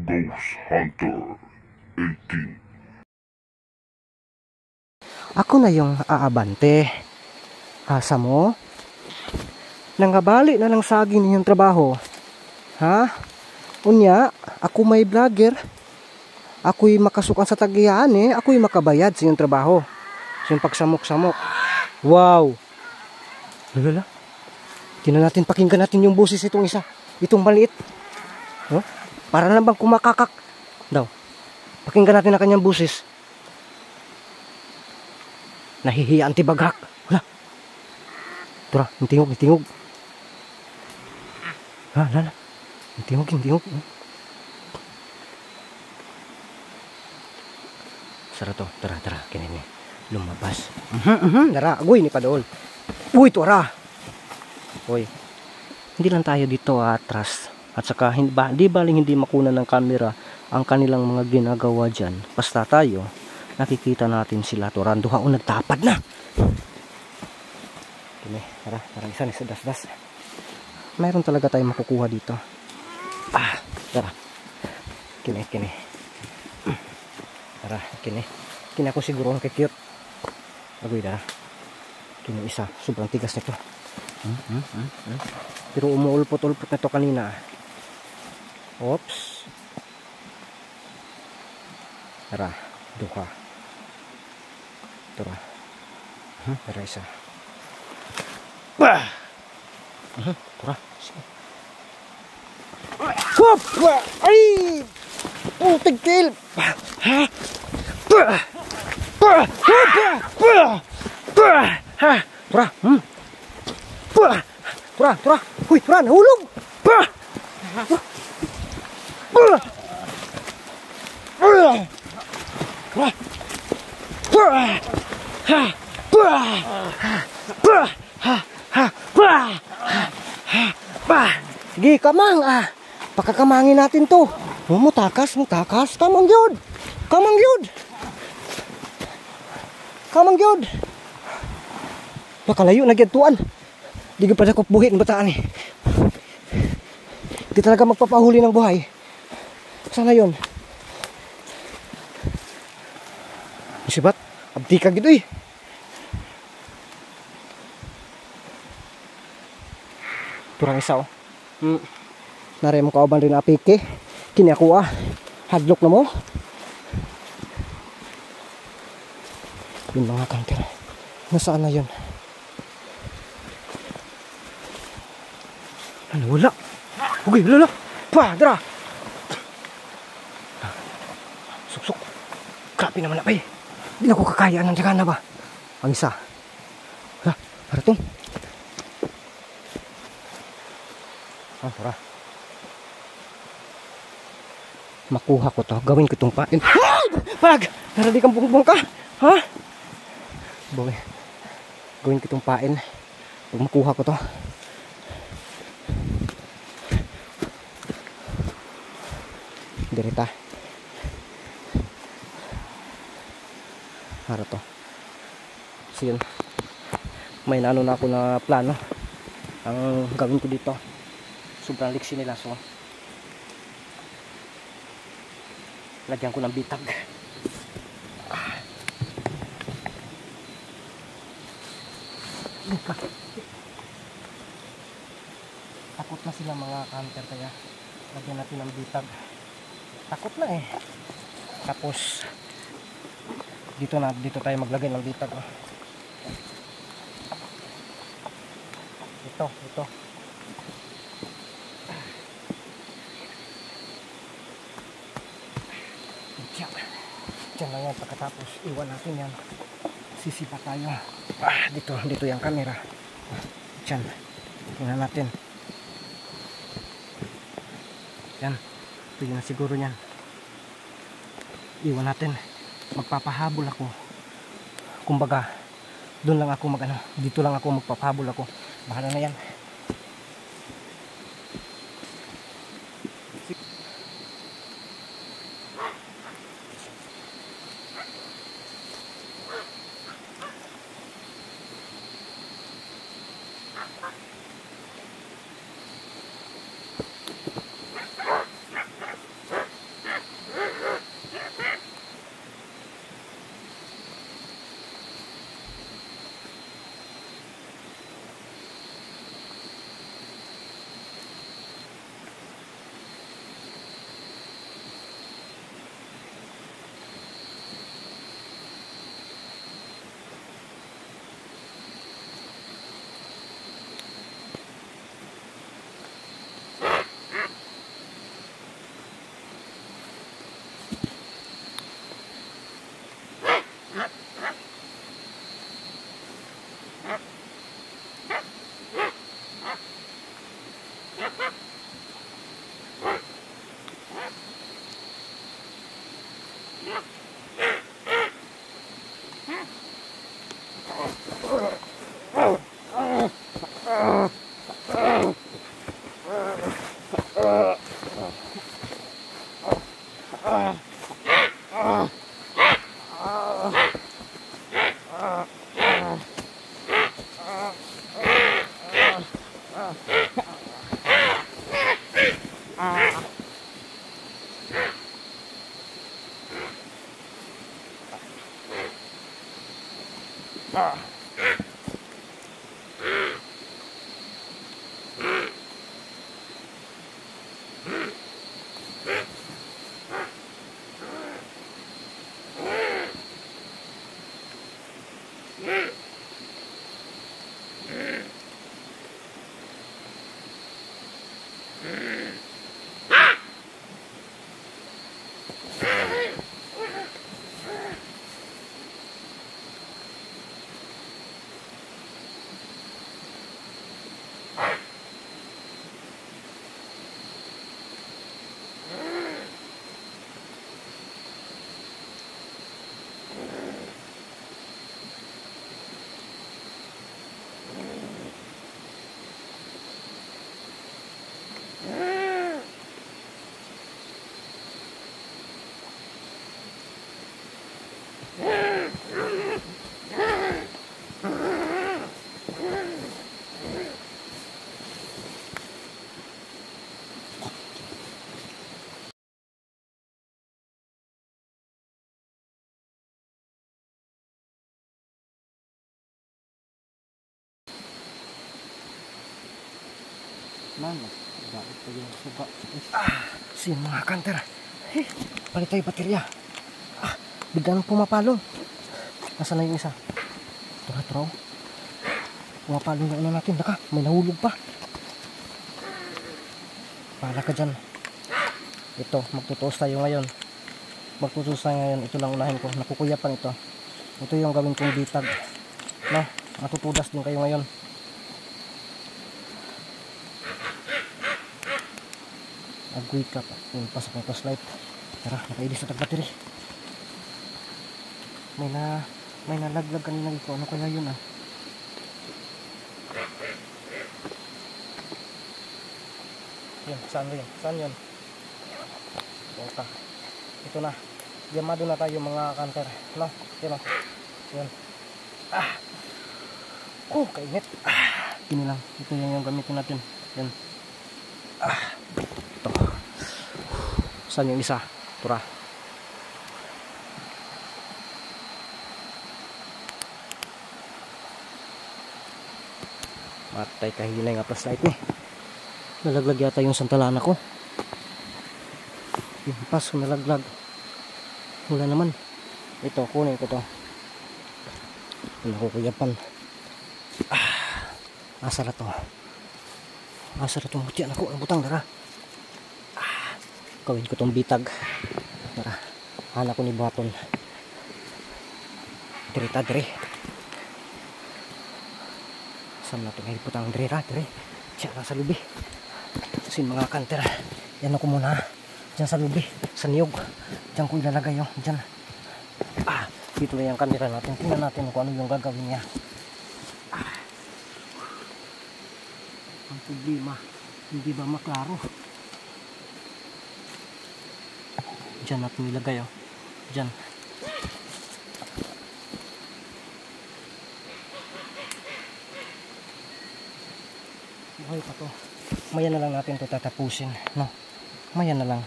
Ghost Hunter 18. Ako na yung aabante. Asa mo? Nangabali na lang saging ninyong trabaho. Ha? Unya, ako may vlogger. Ako'y makasukan sa tagiyaan eh. Ako'y makabayad sa inyong trabaho. Sa inyong pagsamok-samok. Wow! Lala. Tingnan natin, pakinggan natin yung boses itong isa. Itong maliit. Huh? Para na bang kumakakak daw. Pakinggan natin ang kanyang busis. Nahihiya ang tibagak. Wala. Tura, hintingog. Lala. Hintingog. Sara to. Tara. Kinini. Lumabas. Tara, agoy ni Padol. Uy, tura. Uy. Hindi lang tayo dito atras. At saka di baling hindi makunan ng camera ang kanilang mga ginagawa dyan. Basta tayo, nakikita natin sila. Turan, duha o nagtapad na. Kini, tara, isa ni das. Mayroon talaga tayong makukuha dito. Tara. Kini. Tara, kini. Kini ako siguro ang cute. Agoy, tara. Kini isa, sobrang tigas nito. Pero umuulpot-ulpot na to kanina. Oops. Tara, duha. Tara. Tara isa. Tara. Hop! Ay! Oh, tigil! Tara. Huy, tara, nahulog! Sige, kamang pakakamangin natin to. Mutakas. Kamang gyud. Nakalayo na gyud-tuan. Di ka pa sakop buhit ng bataan eh. Di talaga magpapahuli ng buhay. Sana yun. Sibat, abdi ka gitu eh. Turang isa oh. Nari mo kauban rin apike. Kini ako hadlok na mo. Yun mga kanker. Nasaan na yun? Ano, wala. Okay, wala. Dara. Suksok. Grabe naman na pa eh. Hindi na ko kakayaan ng tsaka na ba? Ang isa. Haratong. Tara. Makuha ko to. Gawin ko itong pain. Pag! Narali kang bungbong ka. Ha? Gawin ko itong pain. Pag makuha ko to. Dirita. Hara to. So yun. May naano na ako na plano. Ang gawin ko dito. Sobrang liksi nila. So Lagyan ko ng bitag. Takot na sila mga hunter, kaya lagyan natin ng bitag. Takot na eh. Tapos dito tayo maglagay ng bitag. Ito. Diyan lang yan. Pagkatapos iwan natin yan. Sisipa tayo. Dito yung camera. Diyan. Tingnan natin. Yan. Ito yun siguro yan. Iwan natin. Magpapahabol ako. Kumbaga, doon lang ako dito lang ako magpapahabol ako. Bahala na yan. Sin mga kanter. Palit tayo baterya. Biglang pumapalong. Nasaan na yung isa? Tara. Pumapalong yung una natin. Naka, may nahulog pa. Para ka dyan. Ito, magtutuos tayo ngayon. Ito lang unahin ko. Nakukuyapan ito. Ito yung gawin kong bitag. No, matutudas din kayo ngayon. Nag-wake up. Pasok ng flashlight. Tara, nakaidis na tag-battery. May nalaglag kanina dito. Ano kaya yun Yun, saan yun? Bota. Ito na. Yamado na tayo mga kanter. No? Yun o. Yun. Kainit. Yun lang. Ito yung gamitin natin. Yun. Ito. Saan yung isa? Tura. Atay kahinay nga flashlight ni. Nalaglag yata yung santalana ko. Yung pas nalaglag. Wala naman. Ito, kunin ko to. Nakukuyapan. Asa na to? Asa na to? Mutian ako. Ang butang, dara. Kawin ko tong bitag. Dara. Hala ko ni Baton. Dirita, dire. Saan na ito ngayon putang dire, dire. Siya lang sa lubi. Sin mga kanter. Yan ako muna. Diyan sa lubi. Sa niyog. Diyan ko ilalagay yun. Diyan. Dito na yung kamera natin. Tingnan natin kung ano yung gagawin niya. Ang problema. Hindi ba maklaro? Diyan natin ilagay. Oh. Diyan. Buhay pa to. Maya na lang natin ito tatapusin. No? Maya na lang.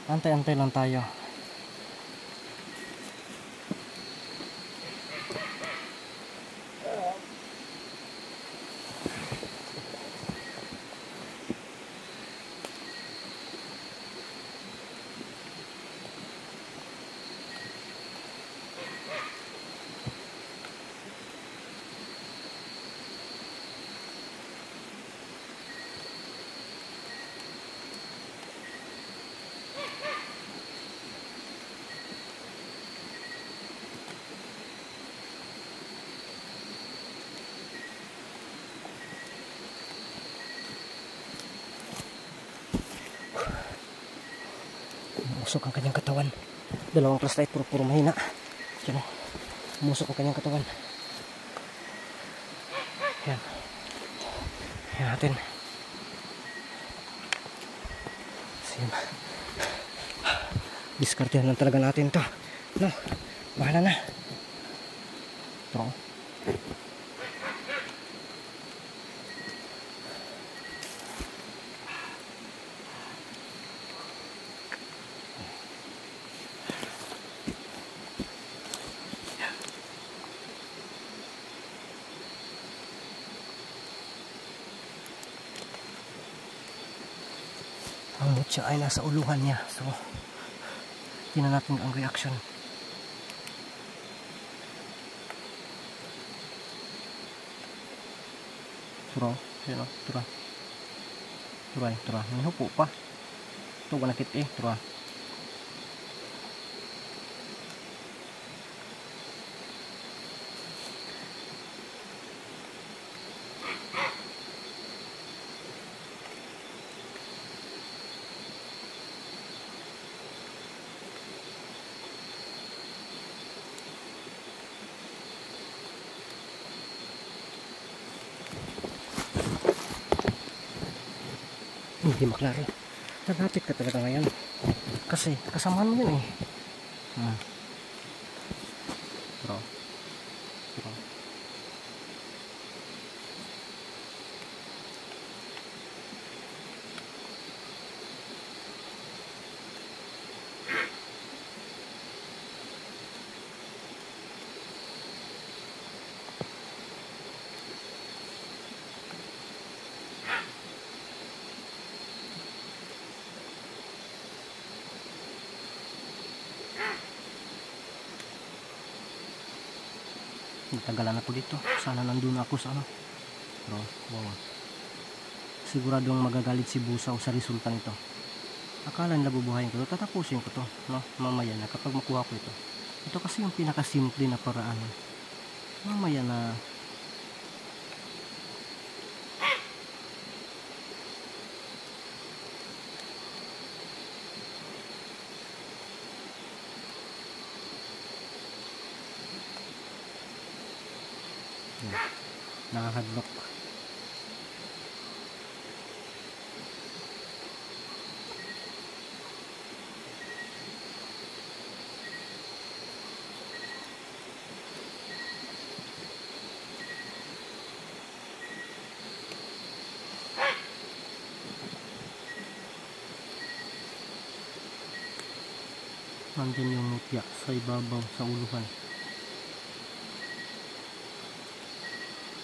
Antay-antay lang tayo. Umusok ang kanyang katawan. Dalawang flashlight puro mahina. Diyan o. Umusok ang kanyang katawan. Yan. Yan natin. Yan. Diskartehan lang talaga natin to. No. Bahala na. Ito. Ang mutya ay nasa uluhan niya. So, tingnan natin ang reaction. Turo. Yan o. Turo. Turay. Turo. May hupo pa. Ito wala kit eh. Turo. Hindi maklaro. Nagapit ka talaga ngayon. Kasi kasamahan mo yun eh. Bro. Bro. Natagalan ako dito. Sana nandun ako sa ano. Pero, wow. Siguradong magagalit si Busaw sa resulta nito. Akala nila bubuhayin ko ito. Tatapusin ko to. No? Mamaya na kapag makuha ko ito. Ito kasi yung pinakasimple na paraan. Mamaya na nakakadlock. Nandun yung mutya sa ibabaw sa uluhan.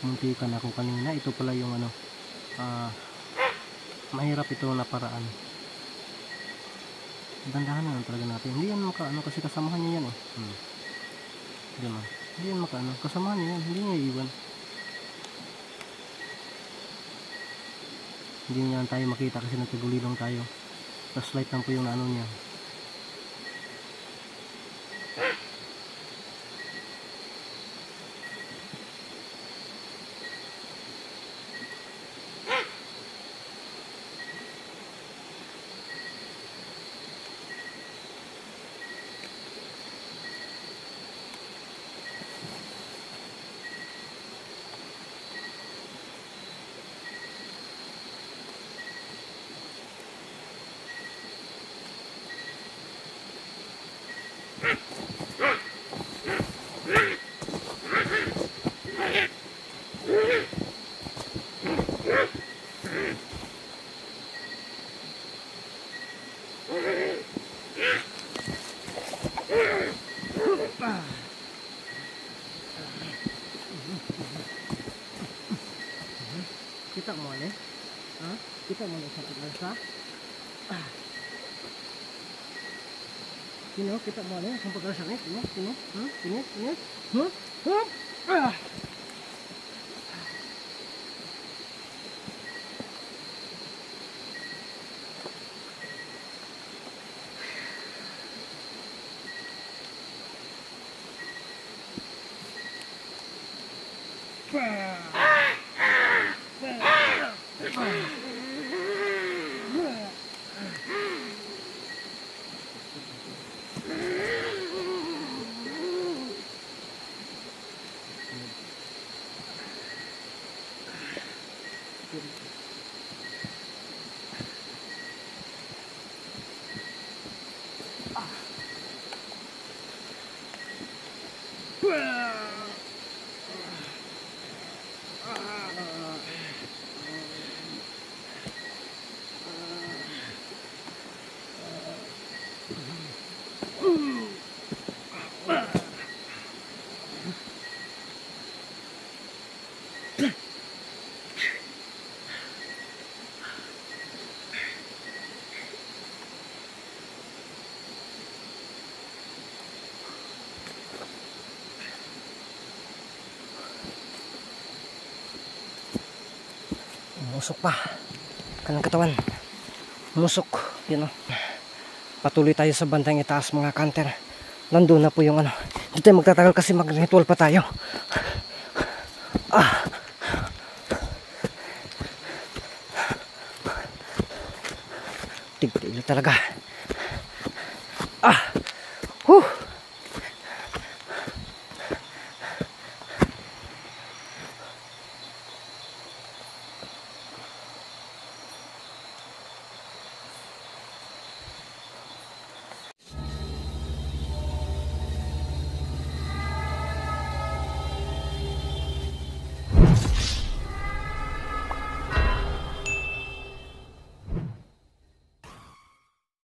muntikan ako kanina. Ito pala yung ano, mahirap ito na paraan. Dandahan na lang talaga natin. Hindi yan makaano kasi kasamahan niya yan eh. Diba? Hindi yan makaano. Kasamahan niya yan. Hindi niya iiwan. Hindi niya tayo makita kasi nagtagulilong tayo. Tapos light lang po yung ano niya. Kita mo alin? Ha? Kita mo alin sa paglansa? Sino? Kita mo alin? Sa paglansa ni? Sino? Sino? Sino? Sino? Musok pa kanang katawan, musok yun o. Patuloy tayo sa bandang itaas mga kanter. Nandun na po yung ano. Hindi tayo magtatagal kasi mag-ritual pa tayo. Tigil talaga.